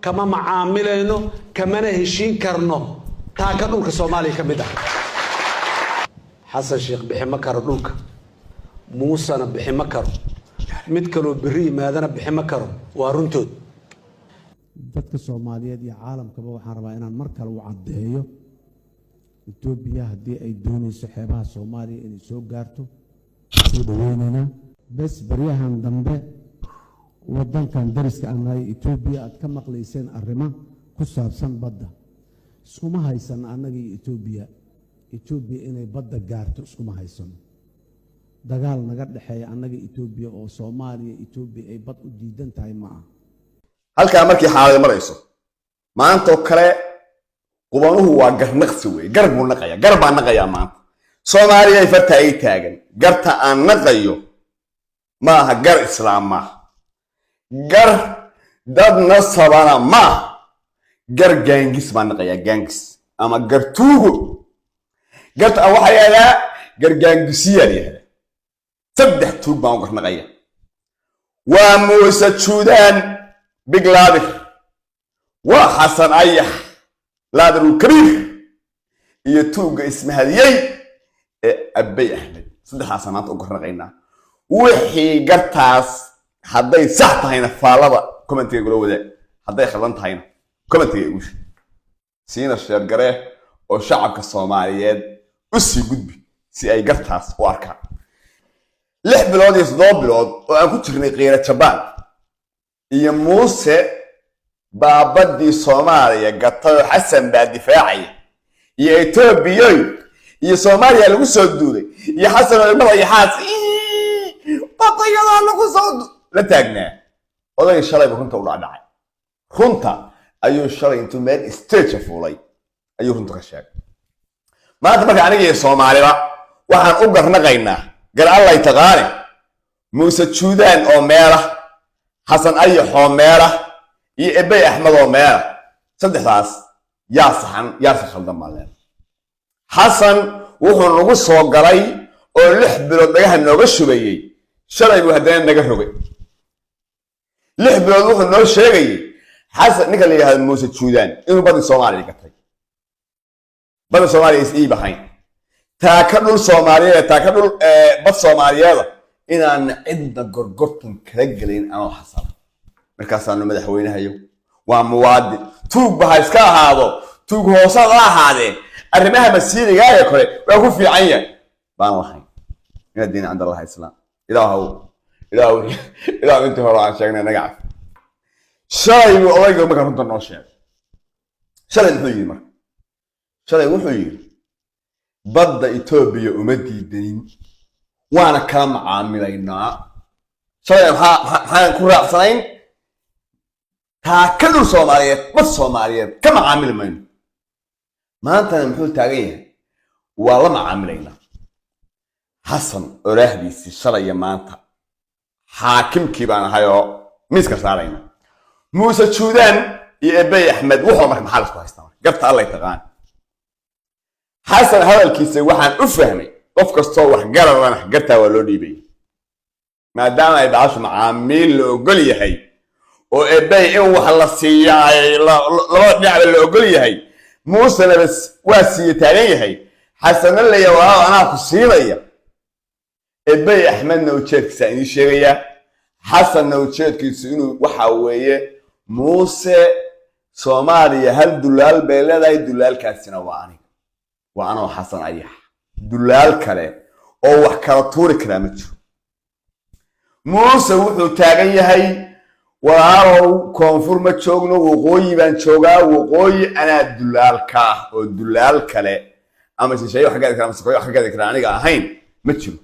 كما معاملينو كما نهشين كرنو تاكا دولك سومالي كميدا حسن شيخ بحي مكر دولك موسى بحي مكر مدكلو بري مادنا بحي مكر وارنتود dadka Soomaaliyeed iyo caalamkaba waxaan rabaa inaan mar kale u cadeeyo Itoobiya hadii ay doonayso xeebaha Soomaaliya inay soo gaarto soo dhaweynayna bas bariyahan dambe wadankan dariska ah Itoobiya aad ka maqlayseen arrimo ku saabsan badda iskuma haysan annaga Itoobiya inay badda gaarto iskuma haysan dagaal naga dhaxeeya annaga Itoobiya oo Soomaaliya Itoobiya ay bad u diidan tahay ma aha halka markii xaalad marayso maanta kale qubanuhu waa garnaqsi way garbu naqaya garba naqaya maanta Soomaaliya ay farta ay taagan garta aan naqayo ma aha gar islaam ma gar dad nasabana ma gar gangis ma naqaya gangis ama gar tuugo garta waxa yaala gar gangisiya yaala saddex tuug baan gar naqaya waa Muuse Suudaan big ladir وحسن أيح لادر الكبير يتوقع اسمها ديي أبي أحمد صدق حسنات أقرأ غينا وحي قرطاس حدي صحت هنا فالبا كومنتي يقولوا ذا حدي خلنت هنا كومنتي يقول سينا الشير قريه وشعب الصوماليين أسي قدبي سي أي قرطاس واركا لح بلاد يصدوب بلاد وأنا كنت غير شبان يا موسى بابدي صوماليا قطعوا حسن بعد دفاعي يا إثيوبيا يا صوماليا لو سودودي يا حسن المرة يا حاس بطيء الله لو سود لا تاجنا والله الشرع بكونت أقول عداي كنت أيو الشرع أنتم من استيتش فولي أيو كنت كشاك ما تبغى عني يا صوماليا وحن أقدر نغينا قال الله يتغاري موسى سودان أو ميرة حسن أي حميرة أبي أحمد ومير صدق راس يا صحن يا صخل دم عليه حسن وهو نقص وقري ولح بلود نجح النقص بيجي شرعي وهدين نجح ربي لح بلود وهو النقص شيء حسن نقل لي هذا موسى السودان إنه بدي الصومالي قتل بدي الصومالي إيه بحين تأكلوا الصومالية تأكلوا بس الصومالية إن أنا عند قرقرتم كرجلين أنا حصل markaasaanu madaxweynahayo waa muwaadin tuug baha iska ahaado tuug hoosad la ahaadeen arrimaha masiiriga ay kale waa ku fiican yahay baan lahayn ina diin cand Allah islaam ilaahu inta hore aan sheegnay naga caf shay odayga markaa runta noo sheeg shalay wuxuu yiri badda Itoobiya uma diidanin waana kala macaamilaynaa shalay waxaan ku raacsanayn تاكلوا الصوماليات بس الصوماليات كم عامل منه ما أنت نمحول تاجيه والله ما عاملينا حسن أرهبي الشرعية ما أنت حاكم كيبان هايو مسك صارينا موسى السودان يأبي أحمد وحنا ما محل كويسنا قبت الله يتغان حسن هذا الكيس وحن أفهمي وفق الصوح قرر أنا قرتها ولودي بي ما دام يبعث معامل وقولي هي وأبي إن وحلا سياي لا نعمل اللي أقول يهي موسى بس واسية تانية هي حسن اللي يوها أنا قصيرة أبي أحمد نوتشيت سأني شرية حسن نوتشيت كيسينو وحوية موسى صوماليا هل دلال بيلا دلال كاسينا وأنا وحسن أيح دلال كله أو وحكرتوري كلامتشو موسى وحو تاغي هي وراو كونفور ما جوجنو وقوي بان جوجا وقوي انا دلال كا او دلال كله اما شيء حاجه كلام سكوي حاجه كلام انيغا اهين ما جيرو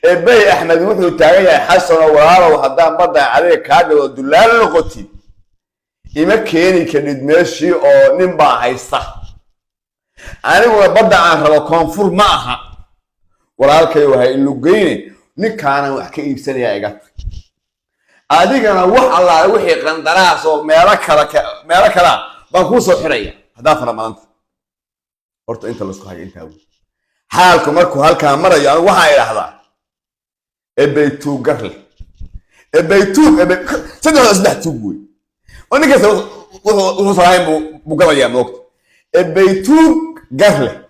ابي احمد وحو تاغي حسن وراو حدان بدا عليه كاغو دلال لقتي إما كيني كدد ماشي او نين با هيستا انيغو بدا aan rabo koonfur ma aha walaalkay waxa in lugeyne ninkaana wax ka iibsanaya iga adigana wax Allah wixii qandaraas oo meelo kala baan ku soo xiraya hadaa faramaanta horta inta la isku hayo inta xaalku markuu halka marayo anigu waxa ilaahdaa ebaytu garle saddex tuug wey ونكس وصاحب بقضية موقت بيتوق قرله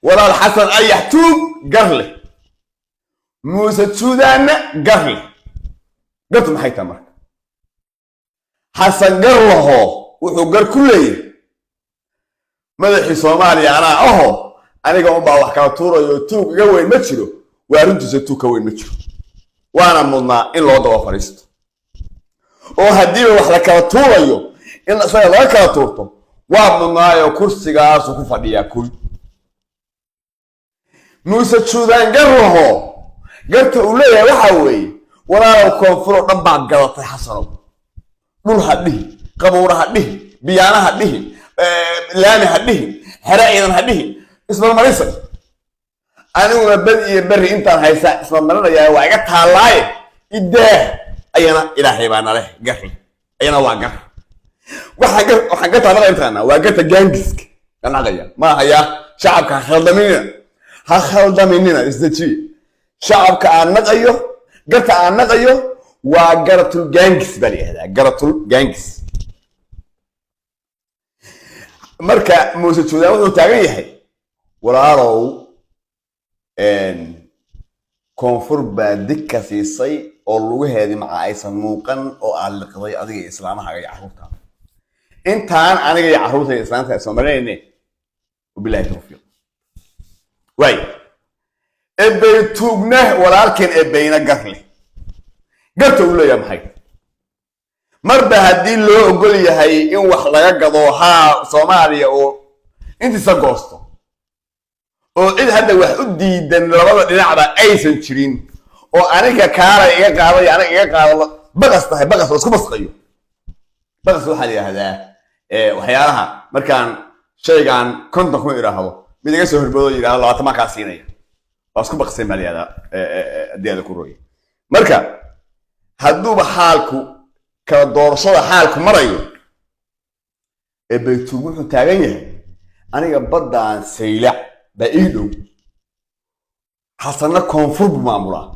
ولا الحسن أي يحتوق قرله موسى السودان قرله قلت محي تمر حسن قرله وحقر كله مدحي صومالي أنا أنا قام بقى وحكاطورة يوتوب قوي متشلو وأرنت زتوك قوي متشلو وأنا مضنا إن الله ضوا فريست وهديه وحكاطورة يو إن صار الله كاطورته ومضنا يو كرسي جالس وكفدي يأكل موسى السودان قرره قلت أولي وحوي ولا لو كان فرق نبع قلط حصلوا نور هديه قبور هديه بيانا هديه لامي هديه حرائنا هديه اسم المريسة أنا بدي بري أنت هيسا اسم المريسة يا وعقتها الله إده أينا إلهي بانا له قرر أينا واقر وحقتها بقى أنت أنا وعقتها جانجسك أنا غير ما هي شعبك هخلد مننا إستشي شعبك عنك أيوه قرت عنك أيوه وقرت الجانجس بري هذا قرت الجانجس مركا موسى السودان وتاغيحي ولا أروا إن كونفور بدك سيسي أولوه هذه مع عيسى موقن أو على القضية أدي إسلام حاجة يعرفها أنت أنا جاي يعرفها الإسلام تسمعيني وبالله التوفيق واي إبي توجنه ولكن إبينا قفله قلت له يا محي مربى هدي له أقول يا هاي إن وحلا قضوها صوماليا أو أنت سقوسته أو إذا هذا واحد دين لربع نلعب أي سنترين أو أنا ككارا إيه قاضي أنا إيه قاضي بقصته بقص بس كم صغير بقص واحد يا هذا وحيالها مركان شيء كان كنت أخوي يراهو بدي أسوي البلد يراه الله تما كاسينية بس كم بقسم عليه هذا ديال كروي مركا هدو بحالكو كدور صدا حالكو مريو بيتوجو تاغيه أنا بدأ سيلع بإيدو حسنا كونفور بمعمولا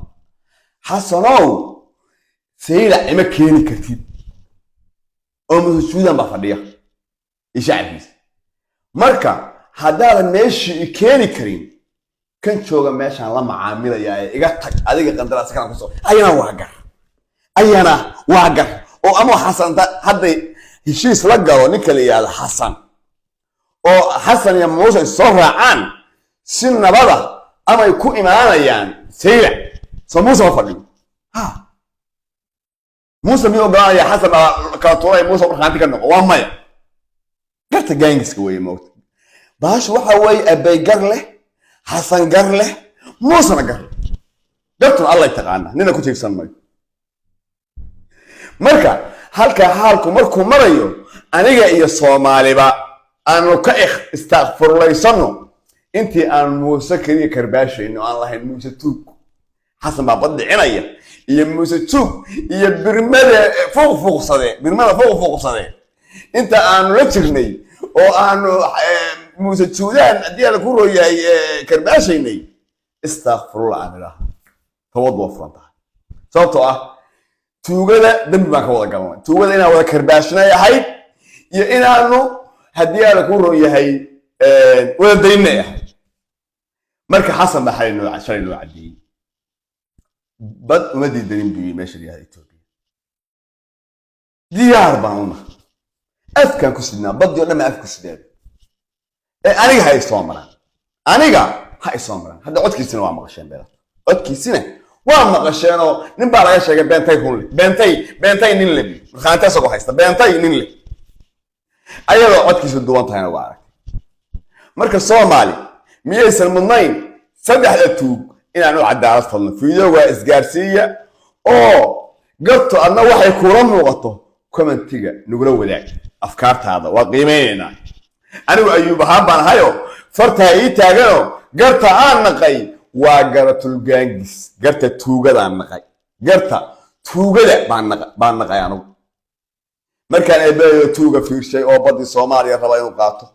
حسناو سيلع إما كيني كتيب أو مسجودا بفديه إيش مركا هذا ماشي كيني كريم كان شوغا ماشي الله معامله يا إيجا تك أديك قندراس كان كسر أيانا واقر أو أمو حسن هذا هشيس لقى ونكلي يا حسن أو حسن يا موسى صرع عن سن بابا أما يكون إمانا يعني سيع سموسى وفريق ها موسى ميو قال يا حسن كاتوري موسى برخانتي كنو وامايا قلت جانجس كوي موت باش وحوي أبي قرله حسن قرله موسى قرله قلت الله يتقانا نينا كنت يسمى مركا halka xaalku markuu marayo aniga iyo Soomaaliba aanu ka istaghfirullaysano intii aan Muuse kaliya karbaashayno aan lahayn Muuse tuug xasan baa badcinaya iyo Muuse tuug iyo birmada fuuqsade inta aanu la jirnay oo aanu Muuse tuudan hadii la ku rooyay karbaashaynay istaghfirullah aniga tawaddu afranta sababtoo ah توجد دم ما كوضع كمان توجد إنا ولا كرباشنا يا هاي يا إنا إنه هدي على كورو يا هاي ولا ديننا يا هاي مركز حسن بحال إنه عشان إنه عادي بد ما دي دين بي ماشي يا هاي توبي ديار بعونا أذكر كسرنا بدي ولا ما أذكر كسرنا أنا هاي صامرة أنا هاي صامرة هذا عد كيسنا وعم غشان بلا عد كيسنا وأنا قشينه نبغى شيء بنتي هون بنتي نيلي خانته سوق هايستا بنتي نيلي أيوة عد كيس الدوان تهنا وعارك مركز صومالي ميسر منين سبح التوب إن أنا عد عرفتنا فيديو وإسقارسية أو قلت أنا واحد كورن وقته كمان تيجا نقوله وذاك أفكار هذا وقيمينا أنا وأيوب هابان هايو فرتها إيتاجو قلت أنا نقي وقرت الجانجس قرت توجد عن نقي قرت توجد بان نقي أنا مركان إبراهيم توجد في شيء أو بدي صوماليا ربعين وقاته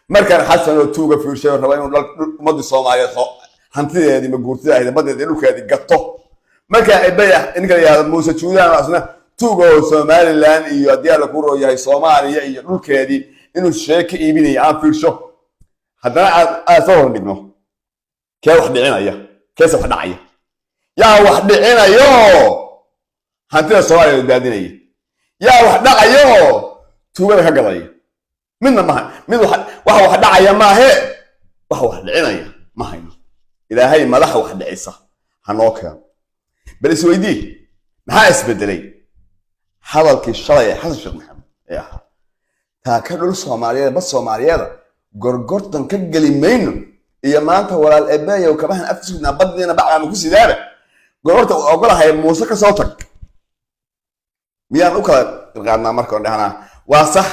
مركان حسن توجد في شيء ربعين بدي صوماليا هنتي هذه مقولتها إذا بدي ذلك هذه قطه مركان إبراهيم إنك يا موسى توجد أنا أصلا tuugo Somaliland iyo haddii la ku rooyahay Soomaaliya iyo dhulkeedii inuu sheeko iibinayo aan fiirsho haddana aad soo dhigno kee wax dhicinaya keesa wax dhacaya yaa wax dhicinayo hantida Soomaaliya daadinaya yaa wax dhacayo tuugada ka gadaya midna ma mid wax dhacaya ma ahe wax dhicinaya ma hayno ilaahay madaxa wax dhicisa hanoo keen bal isweydii maxaa isbedelay hadalkii shalay Xasan Sheekh Maxamed ee ahaa taa ka dhul Soomaaliyeed bas Soomaaliyeed gorgortan ka gali mayno iyo maanta walaal ebeeyo kabahan afkiisna badina bacaan ku sidaaba gorgorta ogolahay Muuse ka soo tag miyaan u kala qaadnaa markaan dhahnaa waa sax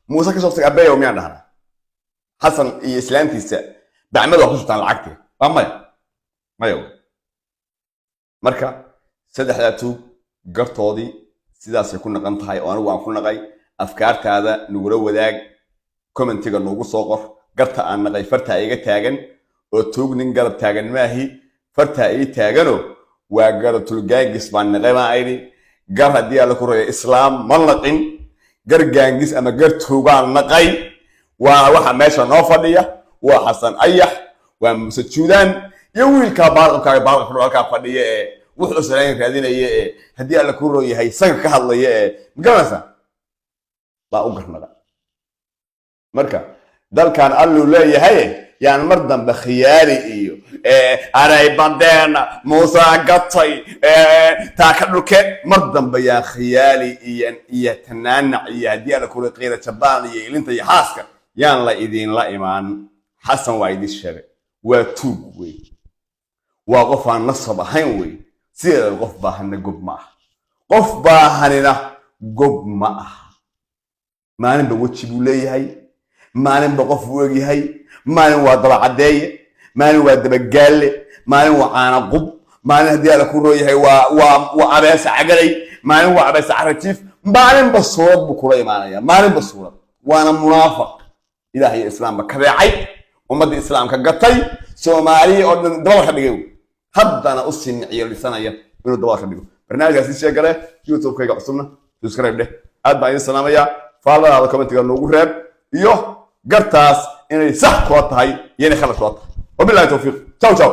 Muuse ka soo tag ebeeyo miyaan dhahnaa Xasan iyo islaantiisa bacmada ku shubtaan lacagta waa mayo marka saddexda tuug gartoodii sidaas ay ku naqan tahay oo anigu aan ku naqay afkaartaada nugula wadaag commentiga noogu soo qor garta aan naqay farta iga taagan oo tuug nin garab taagan maahi farta ii taagano waa garatul gaangis baan naqay ma ayni gar haddii la ku reeyo islaam ma naqin gar gaangis ama gar tuugaan naqay waa waxa meesha noo fadhiya waa Xasan Ayax waa Muuse Juudaan iyo wiilka baaqabka halka fadhiya ee wuxuu sareyn raadinaya ee haddii la ku rooyahay saga ka hadlaya ee magaranaysa baa u garnada marka dalkan allu leeyahay yaan mar dambe khiyaari iyo aray bandeena Muuse gatay taa ka dhulke mar dambe yaa khiyaali iyo tanaanac iyo haddii la ku reeqeeyo jabaan iyo ilinta iyo xaaska yaan la idin la imaan Xasan waa idin sheegay waa tuug wey waa qof aan nasab ahayn wey sida qof baahana gob ma aha qof baahanina gob ma aha maalin ba waji buu leeyahay maalin ba qof uu yahay maalin waa daba cadeeye maalin waa daba gaale maalin waa caana qub maalin haddii la ku rooyahay waa abeesa cagalay maalin waa abeesa caratiif maalin ba suurad buu kula imaanaya maalin ba suurad waana munaafiq ilaahay islaamka kabeecay ummadda islaamka gatay Soomaaliya oo dhan daba ka dhigay haddana u siniciyo lisanaya inuu daba ka dhigo barnaamijkaasi sheegale YouTube-kayga cusubna subscribe dheh aad baan idin salaamaya faallada commentiga noogu reeb iyo gartaas inay sax ku tahay iyo inay khalad ku tahay wabillahi tawfiiq ciao ciao